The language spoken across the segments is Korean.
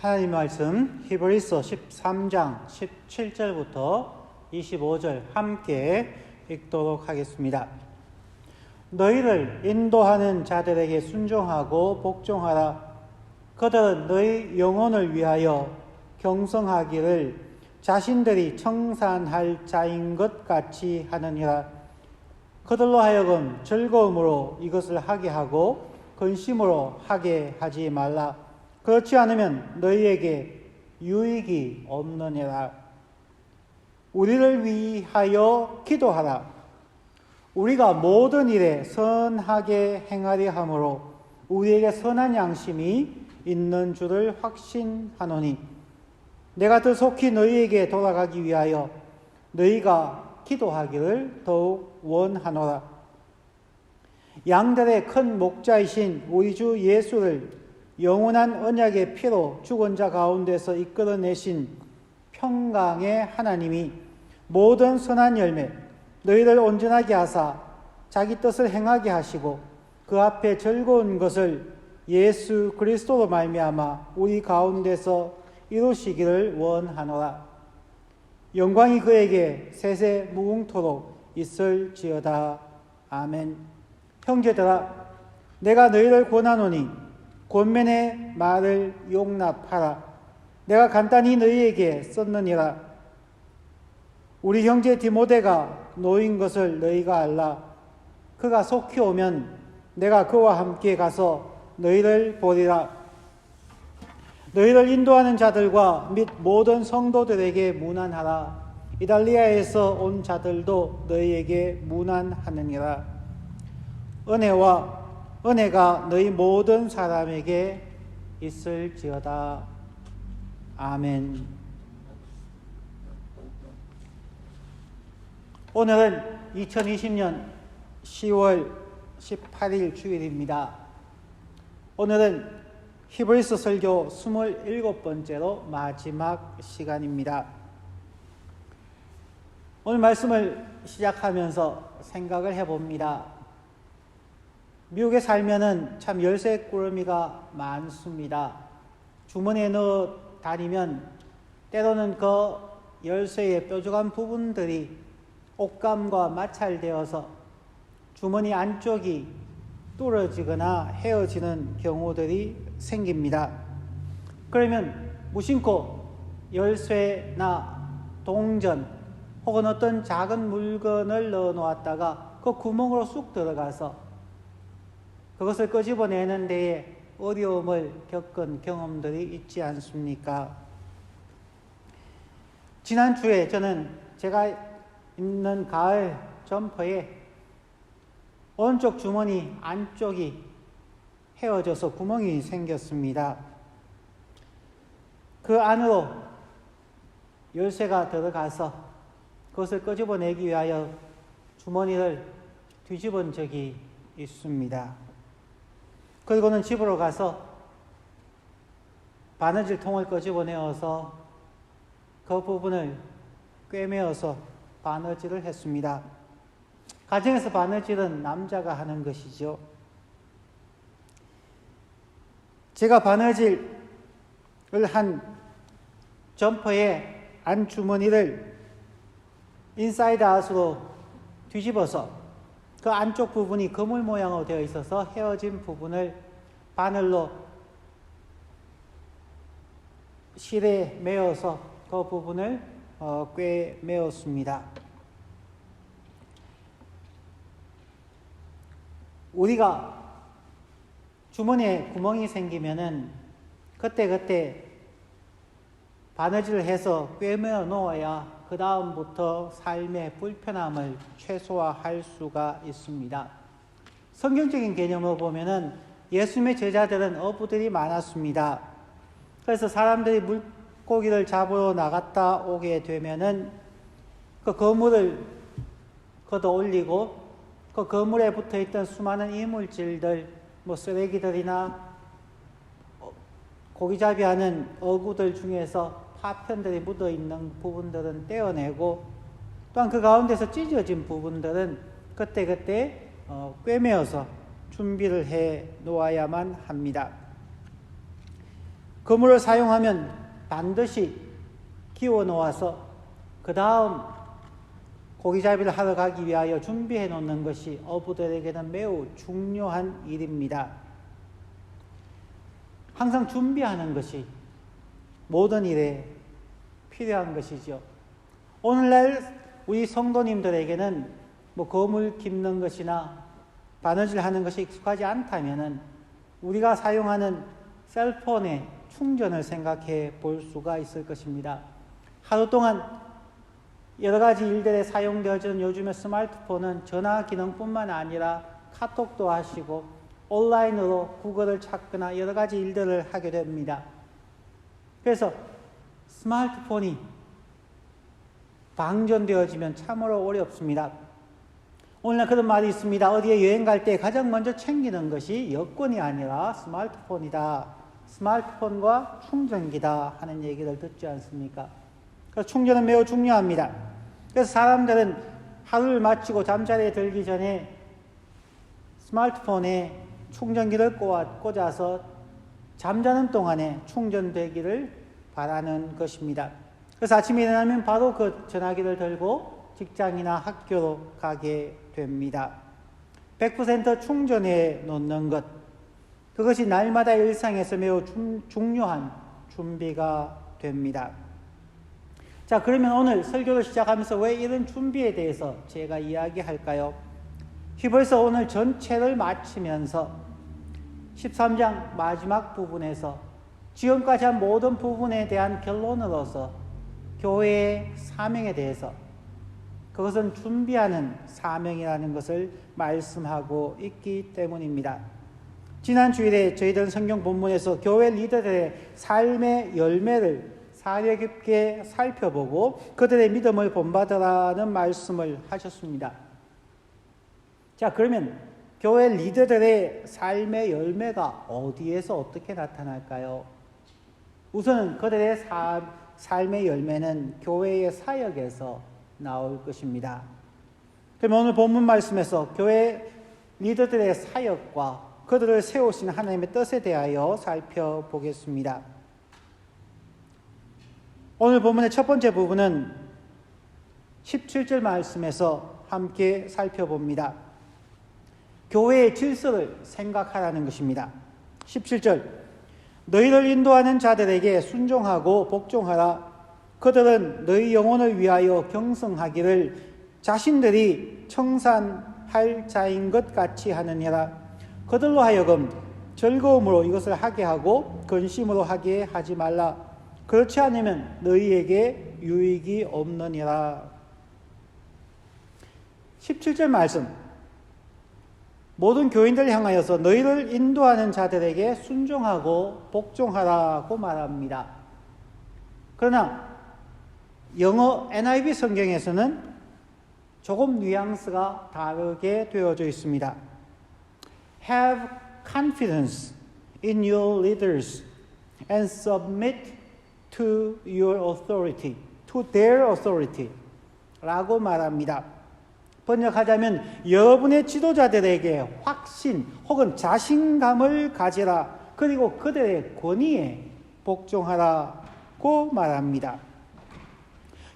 하나님 말씀 히브리서 13장 17절부터 25절 함께 읽도록 하겠습니다. 너희를 인도하는 자들에게 순종하고 복종하라. 그들은 너희 영혼을 위하여 경성하기를 자신들이 청산할 자인 것 같이 하느니라. 그들로 하여금 즐거움으로 이것을 하게 하고 근심으로 하게 하지 말라. 그렇지 않으면 너희에게 유익이 없느니라. 우리를 위하여 기도하라. 우리가 모든 일에 선하게 행하려 함으로 우리에게 선한 양심이 있는 줄을 확신하노니 내가 더 속히 너희에게 돌아가기 위하여 너희가 기도하기를 더욱 원하노라. 양들의 큰 목자이신 우리 주 예수를 영원한 언약의 피로 죽은 자 가운데서 이끌어내신 평강의 하나님이 모든 선한 열매 너희를 온전하게 하사 자기 뜻을 행하게 하시고 그 앞에 즐거운 것을 예수 그리스도로 말미암아 우리 가운데서 이루시기를 원하노라. 영광이 그에게 세세 무궁토록 있을지어다. 아멘. 형제들아, 내가 너희를 권하노니 권면의 말을 용납하라. 내가 간단히 너희에게 썼느니라. 우리 형제 디모데가 노인 것을 너희가 알라. 그가 속히 오면 내가 그와 함께 가서 너희를 보리라. 너희를 인도하는 자들과 및 모든 성도들에게 문안하라. 이달리아에서 온 자들도 너희에게 문안하느니라. 은혜가 너희 모든 사람에게 있을지어다. 아멘. 오늘은 2020년 10월 18일 주일입니다. 오늘은 히브리서 설교 27번째로 마지막 시간입니다. 오늘 말씀을 시작하면서 생각을 해봅니다. 미국에 살면은 참 열쇠꾸러미가 많습니다. 주머니에 넣어 다니면 때로는 그 열쇠의 뾰족한 부분들이 옷감과 마찰되어서 주머니 안쪽이 뚫어지거나 헤어지는 경우들이 생깁니다. 그러면 무심코 열쇠나 동전 혹은 어떤 작은 물건을 넣어 놓았다가 그 구멍으로 쑥 들어가서 그것을 끄집어내는 데에 어려움을 겪은 경험들이 있지 않습니까? 지난주에 저는 제가 입는 가을 점퍼에 오른쪽 주머니 안쪽이 헤어져서 구멍이 생겼습니다. 그 안으로 열쇠가 들어가서 그것을 끄집어내기 위하여 주머니를 뒤집은 적이 있습니다. 그리고는 집으로 가서 바느질 통을 끄집어내어서 그 부분을 꿰매어서 바느질을 했습니다. 가정에서 바느질은 남자가 하는 것이죠. 제가 바느질을 한 점퍼의 안주머니를 인사이드 아웃으로 뒤집어서 그 안쪽 부분이 그물 모양으로 되어 있어서 헤어진 부분을 바늘로 실에 메어서 그 부분을 꿰매었습니다. 우리가 주머니에 구멍이 생기면은 그때 바느질을 해서 꿰매어 놓아야 그 다음부터 삶의 불편함을 최소화할 수가 있습니다. 성경적인 개념으로 보면은 예수님의 제자들은 어부들이 많았습니다. 그래서 사람들이 물고기를 잡으러 나갔다 오게 되면은 그 그물을 걷어 올리고 그 그물에 붙어 있던 수많은 이물질들, 쓰레기들이나 고기잡이 하는 어구들 중에서 파편들이 묻어 있는 부분들은 떼어내고 또한 그 가운데서 찢어진 부분들은 그때 꿰매어서 준비를 해 놓아야만 합니다. 그물을 사용하면 반드시 끼워 놓아서 그 다음 고기잡이를 하러 가기 위하여 준비해 놓는 것이 어부들에게는 매우 중요한 일입니다. 항상 준비하는 것이 모든 일에 필요한 것이죠. 오늘날 우리 성도님들에게는 거물 깁는 것이나 바느질 하는 것이 익숙하지 않다면은 우리가 사용하는 셀폰의 충전을 생각해 볼 수가 있을 것입니다. 하루 동안 여러 가지 일들에 사용되어지는 요즘의 스마트폰은 전화 기능뿐만 아니라 카톡도 하시고 온라인으로 구글을 찾거나 여러 가지 일들을 하게 됩니다. 그래서 스마트폰이 방전되어지면 참으로 어렵습니다. 오늘날 그런 말이 있습니다. 어디에 여행 갈 때 가장 먼저 챙기는 것이 여권이 아니라 스마트폰이다. 스마트폰과 충전기다 하는 얘기를 듣지 않습니까? 그래서 충전은 매우 중요합니다. 그래서 사람들은 하루를 마치고 잠자리에 들기 전에 스마트폰에 충전기를 꽂아서 잠자는 동안에 충전되기를 바라는 것입니다. 그래서 아침에 일어나면 바로 그 전화기를 들고 직장이나 학교로 가게 됩니다. 100% 충전해 놓는 것, 그것이 날마다 일상에서 매우 중요한 준비가 됩니다. 자, 그러면 오늘 설교를 시작하면서 왜 이런 준비에 대해서 제가 이야기할까요? 히브리서 오늘 전체를 마치면서 13장 마지막 부분에서 지금까지 한 모든 부분에 대한 결론으로서 교회의 사명에 대해서, 그것은 준비하는 사명이라는 것을 말씀하고 있기 때문입니다. 지난 주일에 저희들은 성경 본문에서 교회 리더들의 삶의 열매를 사려 깊게 살펴보고 그들의 믿음을 본받으라는 말씀을 하셨습니다. 자, 그러면 교회 리더들의 삶의 열매가 어디에서 어떻게 나타날까요? 우선은 그들의 삶의 열매는 교회의 사역에서 나올 것입니다. 그럼 오늘 본문 말씀에서 교회 리더들의 사역과 그들을 세우신 하나님의 뜻에 대하여 살펴보겠습니다. 오늘 본문의 첫 번째 부분은 17절 말씀에서 함께 살펴봅니다. 교회의 질서를 생각하라는 것입니다. 17절, 너희를 인도하는 자들에게 순종하고 복종하라. 그들은 너희 영혼을 위하여 경성하기를 자신들이 청산할 자인 것 같이 하느니라. 그들로 하여금 즐거움으로 이것을 하게 하고 근심으로 하게 하지 말라. 그렇지 않으면 너희에게 유익이 없느니라. 17절 말씀, 모든 교인들 향하여서 너희를 인도하는 자들에게 순종하고 복종하라고 말합니다. 그러나 영어 NIV 성경에서는 조금 뉘앙스가 다르게 되어져 있습니다. Have confidence in your leaders and submit to your authority, to their authority 라고 말합니다. 번역하자면 여러분의 지도자들에게 확신 혹은 자신감을 가지라. 그리고 그들의 권위에 복종하라고 말합니다.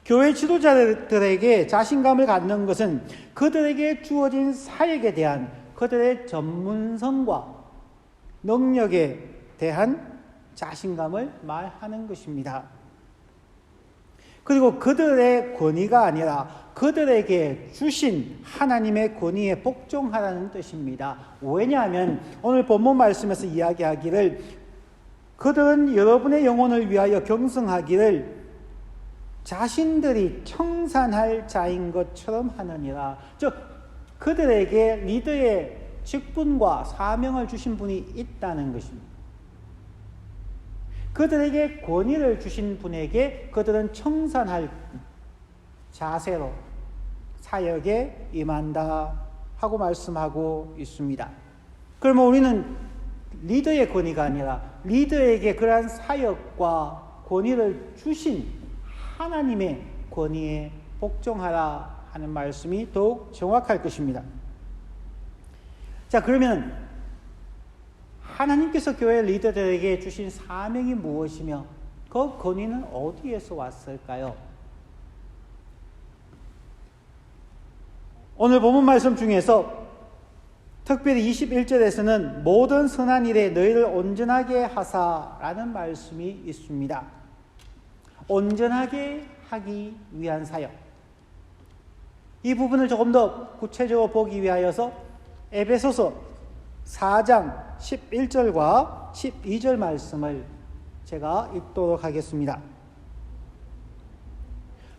교회 지도자들에게 자신감을 갖는 것은 그들에게 주어진 사역에 대한 그들의 전문성과 능력에 대한 자신감을 말하는 것입니다. 그리고 그들의 권위가 아니라 그들에게 주신 하나님의 권위에 복종하라는 뜻입니다. 왜냐하면 오늘 본문 말씀에서 이야기하기를 그들은 여러분의 영혼을 위하여 경성하기를 자신들이 청산할 자인 것처럼 하느니라. 즉 그들에게 리더의 직분과 사명을 주신 분이 있다는 것입니다. 그들에게 권위를 주신 분에게 그들은 청산할 자세로 사역에 임한다 하고 말씀하고 있습니다. 그러면 우리는 리더의 권위가 아니라 리더에게 그러한 사역과 권위를 주신 하나님의 권위에 복종하라 하는 말씀이 더욱 정확할 것입니다. 자, 그러면 하나님께서 교회 리더들에게 주신 사명이 무엇이며 그 권위는 어디에서 왔을까요? 오늘 본문 말씀 중에서 특별히 21절에서는 모든 선한 일에 너희를 온전하게 하사라는 말씀이 있습니다. 온전하게 하기 위한 사역. 이 부분을 조금 더 구체적으로 보기 위하여서 에베소서 4장 11절과 12절 말씀을 제가 읽도록 하겠습니다.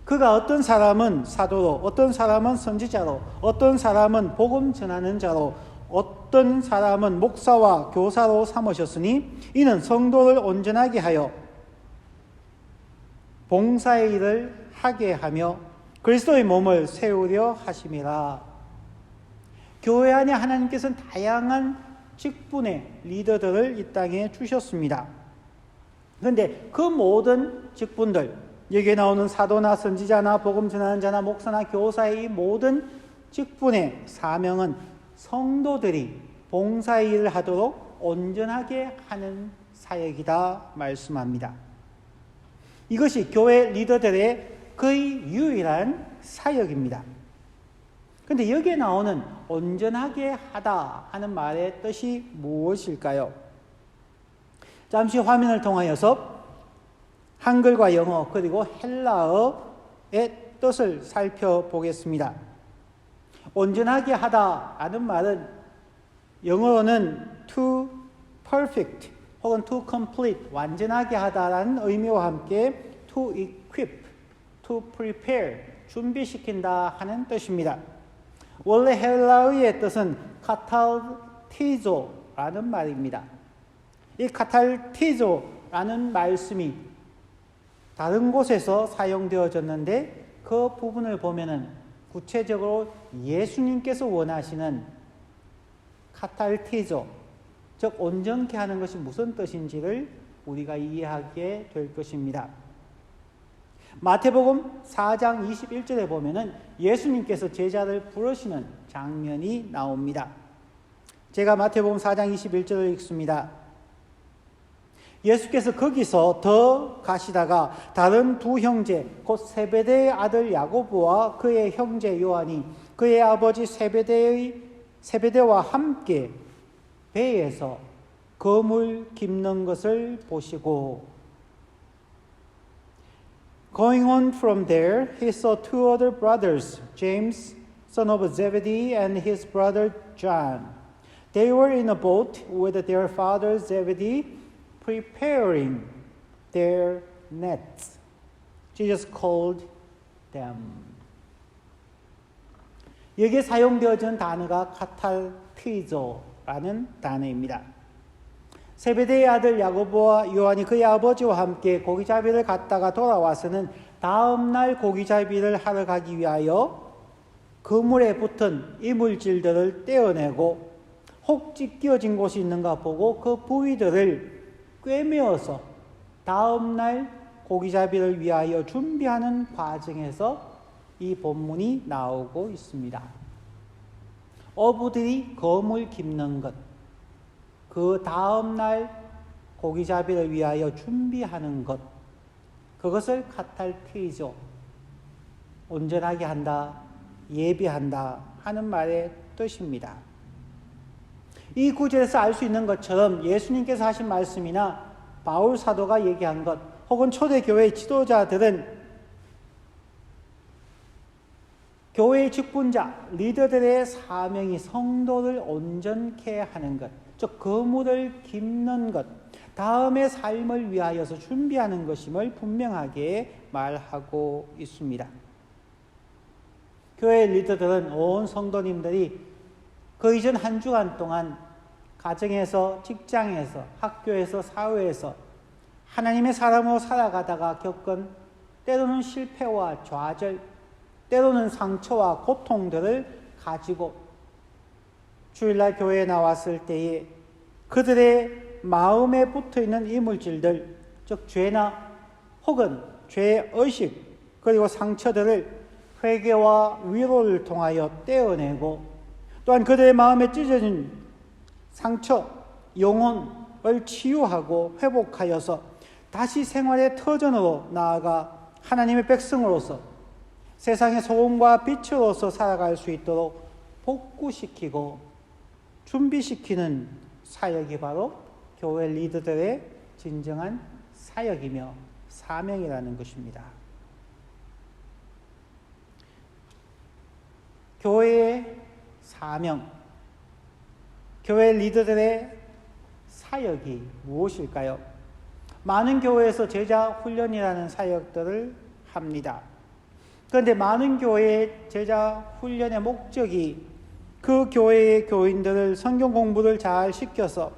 그가 어떤 사람은 사도로, 어떤 사람은 선지자로, 어떤 사람은 복음 전하는 자로, 어떤 사람은 목사와 교사로 삼으셨으니 이는 성도를 온전하게 하여 봉사의 일을 하게 하며 그리스도의 몸을 세우려 하심이라. 교회 안에 하나님께서는 다양한 직분의 리더들을 이 땅에 주셨습니다. 그런데 그 모든 직분들, 여기에 나오는 사도나 선지자나 복음 전하는 자나 목사나 교사의 이 모든 직분의 사명은 성도들이 봉사의 일을 하도록 온전하게 하는 사역이다 말씀합니다. 이것이 교회 리더들의 거의 유일한 사역입니다. 그런데 여기에 나오는 온전하게 하다 하는 말의 뜻이 무엇일까요? 잠시 화면을 통하여서 한글과 영어 그리고 헬라어의 뜻을 살펴보겠습니다. 온전하게 하다라는 말은 영어로는 to perfect 혹은 to complete, 완전하게 하다라는 의미와 함께 to equip, to prepare, 준비시킨다 하는 뜻입니다. 원래 헬라어의 뜻은 카탈티조라는 말입니다. 이 카탈티조라는 말씀이 다른 곳에서 사용되어졌는데 그 부분을 보면은 구체적으로 예수님께서 원하시는 카탈티조, 즉 온전케 하는 것이 무슨 뜻인지를 우리가 이해하게 될 것입니다. 마태복음 4장 21절에 보면은 예수님께서 제자를 부르시는 장면이 나옵니다. 제가 마태복음 4장 21절을 읽습니다. 예수께서 거기서 더 가시다가 다른 두 형제 곧 세베대의 아들 야고보와 그의 형제 요한이 그의 아버지 세베대와 함께 배에서 거물 깁는 것을 보시고 Going on from there, he saw two other brothers, James, son of Zebedee, and his brother John. They were in a boat with their father Zebedee, preparing their nets. Jesus called them. 여기에 사용되어진 단어가 카탈티조라는 단어입니다. 세베대의 아들 야고보와 요한이 그의 아버지와 함께 고기잡이를 갔다가 돌아와서는 다음 날 고기잡이를 하러 가기 위하여 그물에 붙은 이물질들을 떼어내고 혹 끼어진 곳이 있는가 보고 그 부위들을 꿰매어서 다음 날 고기잡이를 위하여 준비하는 과정에서 이 본문이 나오고 있습니다. 어부들이 거물 깁는 것, 그 다음 날 고기잡이를 위하여 준비하는 것, 그것을 카탈티조, 온전하게 한다, 예비한다 하는 말의 뜻입니다. 이 구절에서 알 수 있는 것처럼 예수님께서 하신 말씀이나 바울 사도가 얘기한 것, 혹은 초대교회 지도자들은 교회의 직분자, 리더들의 사명이 성도를 온전케 하는 것, 즉 거물을 깁는 것, 다음의 삶을 위하여서 준비하는 것임을 분명하게 말하고 있습니다. 교회 리더들은 온 성도님들이 그 이전 한 주간 동안 가정에서, 직장에서, 학교에서, 사회에서 하나님의 사람으로 살아가다가 겪은 때로는 실패와 좌절, 때로는 상처와 고통들을 가지고 주일날 교회에 나왔을 때에 그들의 마음에 붙어있는 이물질들, 즉 죄나 혹은 죄의 의식 그리고 상처들을 회개와 위로를 통하여 떼어내고 또한 그들의 마음에 찢어진 상처, 영혼을 치유하고 회복하여서 다시 생활의 터전으로 나아가 하나님의 백성으로서 세상의 소금과 빛으로서 살아갈 수 있도록 복구시키고 준비시키는 사역이 바로 교회 리더들의 진정한 사역이며 사명이라는 것입니다. 교회의 사명, 교회 리더들의 사역이 무엇일까요? 많은 교회에서 제자 훈련이라는 사역들을 합니다. 그런데 많은 교회의 제자 훈련의 목적이 그 교회의 교인들을 성경 공부를 잘 시켜서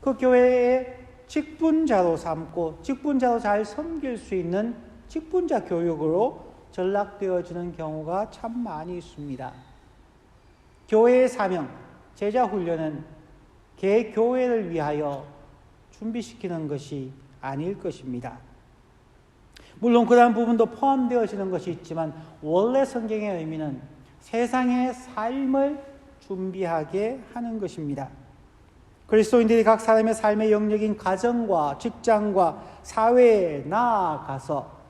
그 교회의 직분자로 삼고 직분자로 잘 섬길 수 있는 직분자 교육으로 전락되어지는 경우가 참 많이 있습니다. 교회의 사명, 제자 훈련은 개교회를 위하여 준비시키는 것이 아닐 것입니다. 물론 그러한 부분도 포함되어지는 것이 있지만 원래 성경의 의미는 세상의 삶을 준비하게 하는 것입니다. 그리스도인들이 각 사람의 삶의 영역인 가정과 직장과 사회에 나아가서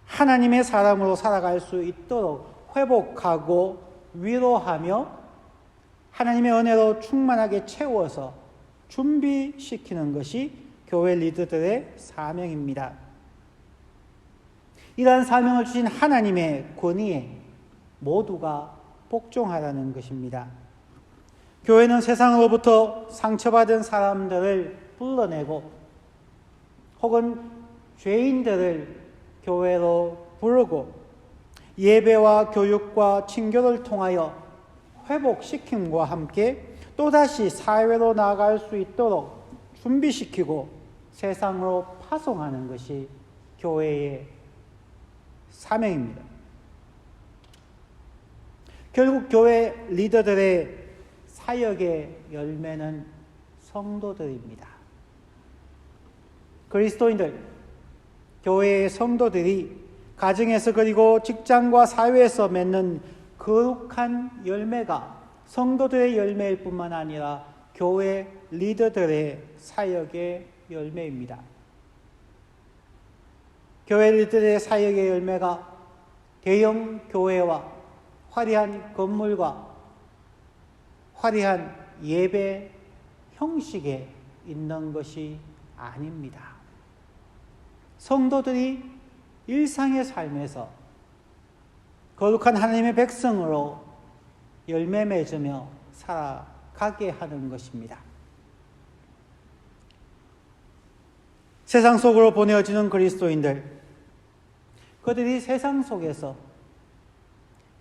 하나님의 사람으로 살아갈 수 있도록 회복하고 위로하며 하나님의 은혜로 충만하게 채워서 준비시키는 것이 교회 리더들의 사명입니다. 이러한 사명을 주신 하나님의 권위에 모두가 복종하라는 것입니다. 교회는 세상으로부터 상처받은 사람들을 불러내고 혹은 죄인들을 교회로 부르고 예배와 교육과 친교를 통하여 회복시킴과 함께 또다시 사회로 나아갈 수 있도록 준비시키고 세상으로 파송하는 것이 교회의 사명입니다. 결국 교회 리더들의 사역의 열매는 성도들입니다. 그리스도인들, 교회의 성도들이 가정에서 그리고 직장과 사회에서 맺는 거룩한 열매가 성도들의 열매일 뿐만 아니라 교회 리더들의 사역의 열매입니다. 교회 리더들의 사역의 열매가 대형 교회와 화려한 건물과 화려한 예배 형식에 있는 것이 아닙니다. 성도들이 일상의 삶에서 거룩한 하나님의 백성으로 열매 맺으며 살아가게 하는 것입니다. 세상 속으로 보내어지는 그리스도인들, 그들이 세상 속에서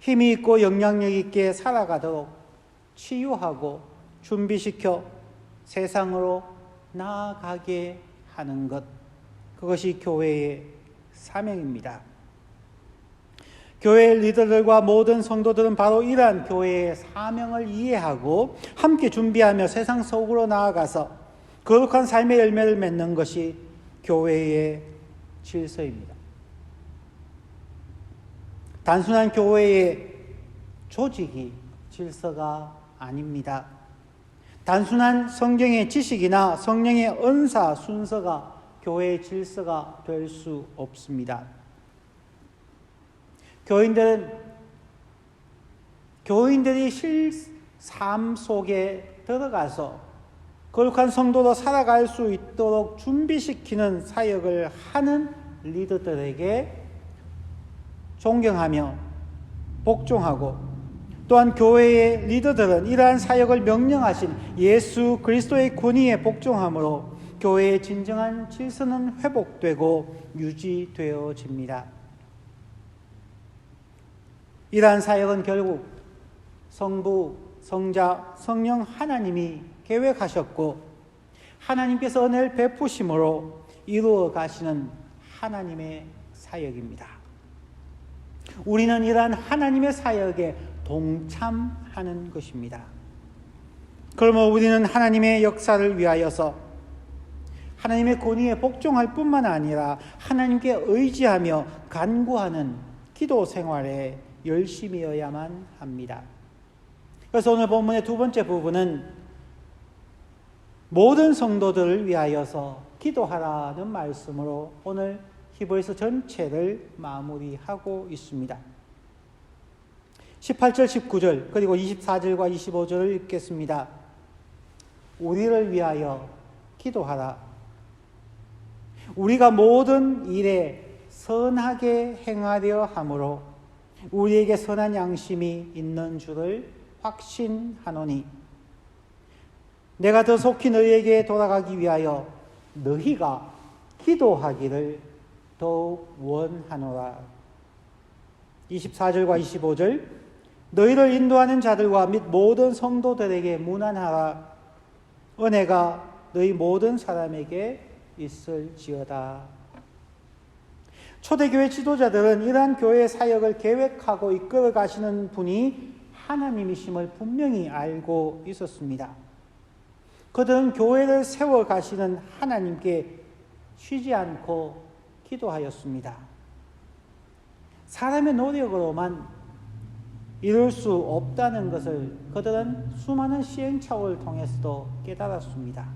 힘이 있고 영향력 있게 살아가도록 치유하고 준비시켜 세상으로 나아가게 하는 것, 그것이 교회의 사명입니다. 교회 리더들과 모든 성도들은 바로 이러한 교회의 사명을 이해하고 함께 준비하며 세상 속으로 나아가서 거룩한 삶의 열매를 맺는 것이 교회의 질서입니다. 단순한 교회의 조직이 질서가 아닙니다. 단순한 성경의 지식이나 성령의 은사 순서가 교회의 질서가 될 수 없습니다. 교인들이 삶 속에 들어가서 거룩한 성도로 살아갈 수 있도록 준비시키는 사역을 하는 리더들에게 존경하며 복종하고, 또한 교회의 리더들은 이러한 사역을 명령하신 예수 그리스도의 권위에 복종함으로 교회의 진정한 질서는 회복되고 유지되어집니다. 이러한 사역은 결국 성부, 성자, 성령 하나님이 계획하셨고 하나님께서 은혜를 베푸심으로 이루어 가시는 하나님의 사역입니다. 우리는 이러한 하나님의 사역에 동참하는 것입니다. 그러므로 우리는 하나님의 역사를 위하여서 하나님의 권위에 복종할 뿐만 아니라 하나님께 의지하며 간구하는 기도 생활에 열심이어야만 합니다. 그래서 오늘 본문의 두 번째 부분은 모든 성도들을 위하여서 기도하라는 말씀으로 오늘 히브리서 전체를 마무리하고 있습니다. 18절, 19절 그리고 24절과 25절을 읽겠습니다. 우리를 위하여 기도하라. 우리가 모든 일에 선하게 행하려 함으로 우리에게 선한 양심이 있는 줄을 확신하노니 내가 더 속히 너희에게 돌아가기 위하여 너희가 기도하기를 더욱 원하노라. 24절과 25절 너희를 인도하는 자들과 및 모든 성도들에게 문안하라. 은혜가 너희 모든 사람에게 있을지어다. 초대교회 지도자들은 이러한 교회 사역을 계획하고 이끌어 가시는 분이 하나님이심을 분명히 알고 있었습니다. 그들은 교회를 세워 가시는 하나님께 쉬지 않고 기도하였습니다. 사람의 노력으로만 이룰 수 없다는 것을 그들은 수많은 시행착오를 통해서도 깨달았습니다.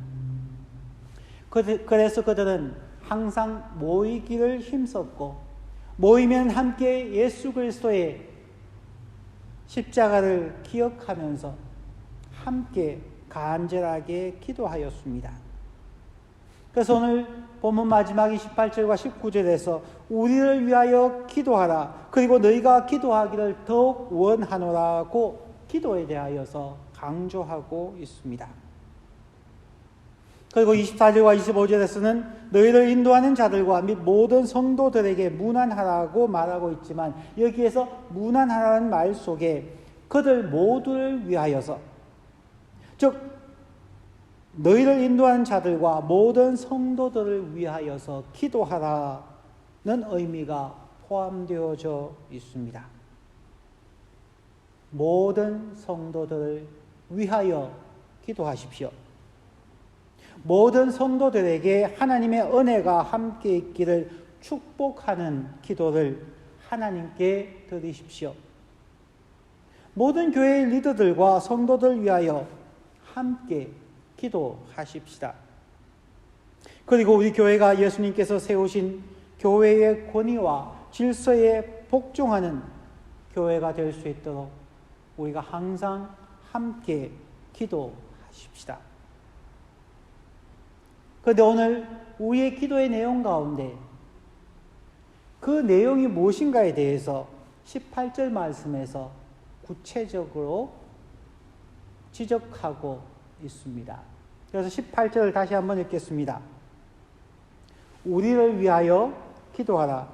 그래서 그들은 항상 모이기를 힘썼고 모이면 함께 예수 그리스도의 십자가를 기억하면서 함께 간절하게 기도하였습니다. 그래서 오늘 본문 마지막 28절과 19절에서 우리를 위하여 기도하라. 그리고 너희가 기도하기를 더욱 원하노라고 기도에 대하여서 강조하고 있습니다. 그리고 24절과 25절에서는 너희를 인도하는 자들과 및 모든 성도들에게 문안하라고 말하고 있지만 여기에서 문안하라는 말 속에 그들 모두를 위하여서 즉 너희를 인도하는 자들과 모든 성도들을 위하여서 기도하라는 의미가 포함되어져 있습니다. 모든 성도들을 위하여 기도하십시오. 모든 성도들에게 하나님의 은혜가 함께 있기를 축복하는 기도를 하나님께 드리십시오. 모든 교회의 리더들과 성도들 위하여 함께 기도하십시다. 그리고 우리 교회가 예수님께서 세우신 교회의 권위와 질서에 복종하는 교회가 될 수 있도록 우리가 항상 함께 기도하십시다. 그런데 오늘 우리의 기도의 내용 가운데 그 내용이 무엇인가에 대해서 18절 말씀에서 구체적으로 지적하고 있습니다. 그래서 18절을 다시 한번 읽겠습니다. 우리를 위하여 기도하라.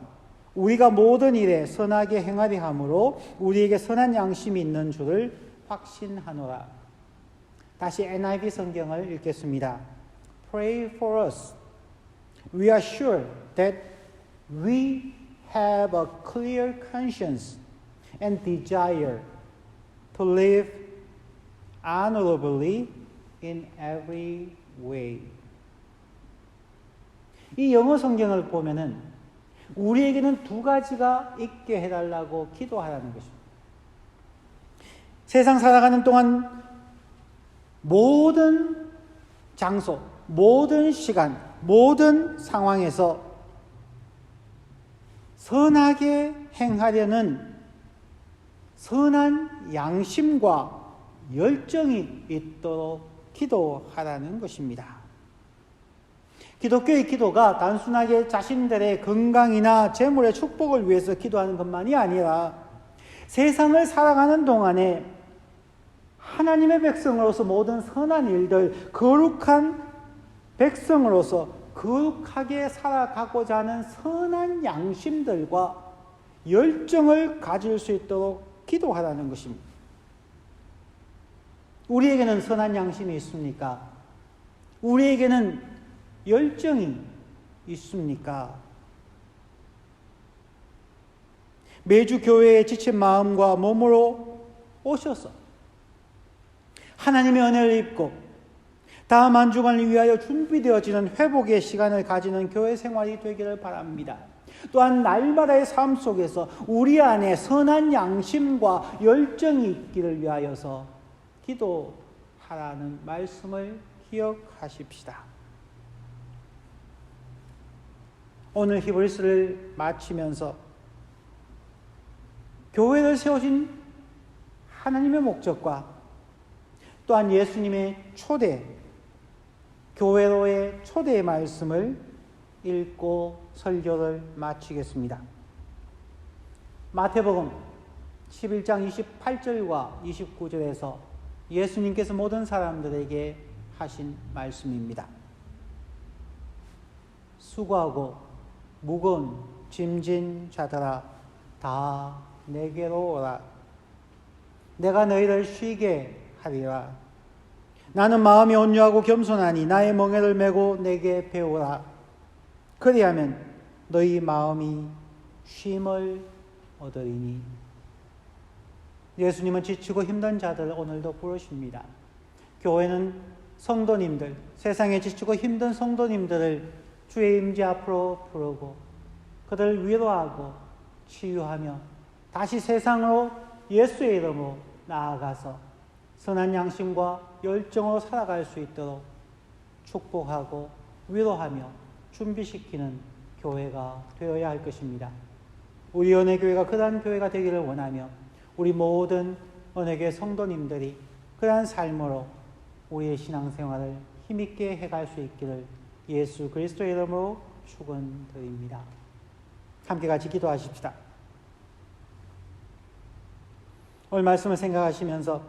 우리가 모든 일에 선하게 행하리 함으로 우리에게 선한 양심이 있는 줄을 확신하노라. 다시 NIV 성경을 읽겠습니다. Pray for us. We are sure that we have a clear conscience and desire to live honorably in every way. 이 영어 성경을 보면은 우리에게는 두 가지가 있게 해달라고 기도하라는 것입니다. 세상 살아가는 동안 모든 장소, 모든 시간, 모든 상황에서 선하게 행하려는 선한 양심과 열정이 있도록 기도하라는 것입니다. 기독교의 기도가 단순하게 자신들의 건강이나 재물의 축복을 위해서 기도하는 것만이 아니라 세상을 살아가는 동안에 하나님의 백성으로서 모든 선한 일들, 거룩한 백성으로서 거룩하게 살아가고자 하는 선한 양심들과 열정을 가질 수 있도록 기도하라는 것입니다. 우리에게는 선한 양심이 있습니까? 우리에게는 열정이 있습니까? 매주 교회에 지친 마음과 몸으로 오셔서 하나님의 은혜를 입고 다음 한 주간을 위하여 준비되어지는 회복의 시간을 가지는 교회 생활이 되기를 바랍니다. 또한 날마다의 삶 속에서 우리 안에 선한 양심과 열정이 있기를 위하여서 기도하라는 말씀을 기억하십시다. 오늘 히브리서를 마치면서 교회를 세우신 하나님의 목적과 또한 예수님의 초대, 교회로의 초대의 말씀을 읽고 설교를 마치겠습니다. 마태복음 11장 28절과 29절에서 예수님께서 모든 사람들에게 하신 말씀입니다. 수고하고 무거운 짐진 자들아 다 내게로 오라. 내가 너희를 쉬게 하리라. 나는 마음이 온유하고 겸손하니 나의 멍에를 메고 내게 배우라. 그리하면 너희 마음이 쉼을 얻으리니. 예수님은 지치고 힘든 자들을 오늘도 부르십니다. 교회는 성도님들, 세상에 지치고 힘든 성도님들을 주의 임재 앞으로 부르고 그들을 위로하고 치유하며 다시 세상으로 예수의 이름으로 나아가서 선한 양심과 열정으로 살아갈 수 있도록 축복하고 위로하며 준비시키는 교회가 되어야 할 것입니다. 우리 은혜교회가 그러한 교회가 되기를 원하며 우리 모든 은혜교회 성도님들이 그러한 삶으로 우리의 신앙생활을 힘있게 해갈 수 있기를 예수 그리스도의 이름으로 축원드립니다. 함께 같이 기도하십시다. 오늘 말씀을 생각하시면서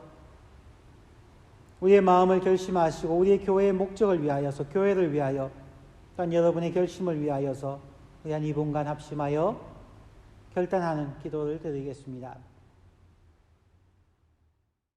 우리의 마음을 결심하시고 우리의 교회의 목적을 위하여서, 교회를 위하여, 또한 여러분의 결심을 위하여서 우리 한 2분간 합심하여 결단하는 기도를 드리겠습니다.